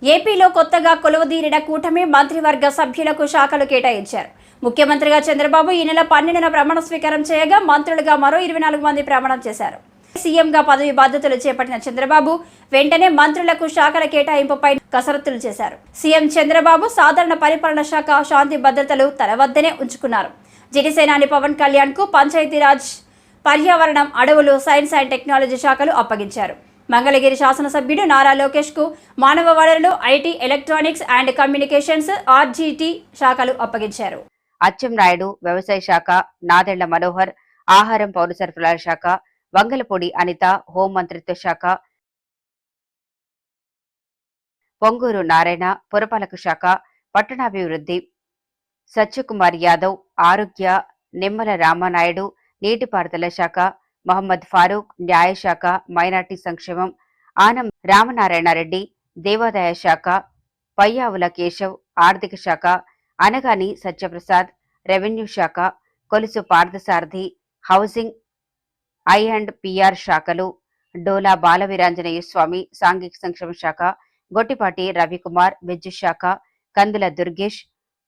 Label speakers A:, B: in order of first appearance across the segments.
A: ఏపీలో కొత్తగా కొలువుదీరిన కూటమి మంత్రివర్గ సభ్యులకు శాఖలు కేటాయించారు. ముఖ్యమంత్రిగా చంద్రబాబు ఈ నెల 12న ప్రమాణ స్వీకారం చేయగా మంత్రులుగా మరో 24 మంది ప్రమాణం చేశారు. సీఎంగా పదవి బాధ్యతలు చేపట్టిన చంద్రబాబు వెంటనే మంత్రులకు శాఖల కేటాయింపుపై కసరత్తులు చేశారు. సీఎం చంద్రబాబు సాధారణ పరిపాలన శాఖ, శాంతి భద్రతలు తన వద్దనే ఉంచుకున్నారు. జనసేనాని పవన్ కళ్యాణ్ కు పంచాయతీరాజ్, పర్యావరణం, అడవులు, సైన్స్ అండ్ టెక్నాలజీ శాఖలు అప్పగించారు. మంగళగిరి శాసనసభ్యుడు నారా లోకేష్ కు మానవ వనరులు, IT, electronics and communications, RGT శాఖలు అప్పగించారు.
B: అచ్చెన్నాయుడు వ్యవసాయ శాఖ, నాదెళ్ల మనోహర్ ఆహారం, పౌర సరఫరాల శాఖ, వంగలపూడి అనిత హోంమంత్రిత్వ శాఖ, పొంగూరు నారాయణ పురపాలక శాఖ, పట్టణాభివృద్ధి, సత్యకుమార్ యాదవ్ ఆరోగ్య, నిమ్మల రామానాయుడు నీటిపారుదల శాఖ, మహమ్మద్ ఫారూక్ న్యాయశాఖ, మైనార్టీ సంక్షేమం, ఆనం రామనారాయణ రెడ్డి దేవాదాయ శాఖ, పయ్యావుల కేశవ్ ఆర్థిక శాఖ, అనగాని సత్యప్రసాద్ రెవెన్యూ శాఖ, కొలుసు పార్థసారథి హౌసింగ్, ఐ&పిఆర్ శాఖలు, డోలా బాలవీరాంజనేయ స్వామి సాంఘిక సంక్షేమ శాఖ, గొట్టిపాటి రవికుమార్ విద్యుత్ శాఖ, కందుల దుర్గేష్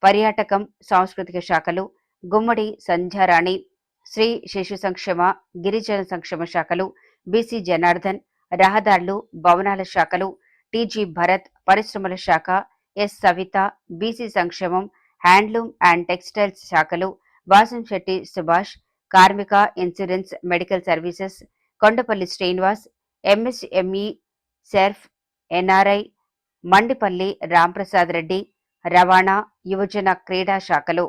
B: పర్యాటకం సాంస్కృతిక శాఖలు, గుమ్మడి సంధ్యారాణి శ్రీ శిశు సంక్షేమ గిరిజన సంక్షేమ శాఖలు, బీసీ జనార్దన్ రహదారులు భవనాల శాఖలు, టీజీ భరత్ పరిశ్రమల శాఖ, ఎస్ సవిత బీసీ సంక్షేమం హ్యాండ్లూమ్ అండ్ టెక్స్టైల్స్ శాఖలు, వాసంశెట్టి సుభాష్ కార్మిక insurance medical services, Kondapalli Srinivas MSME SERP NRI, Mandipalli Ramprasad Reddy రవాణా యువజన క్రీడా శాఖలు.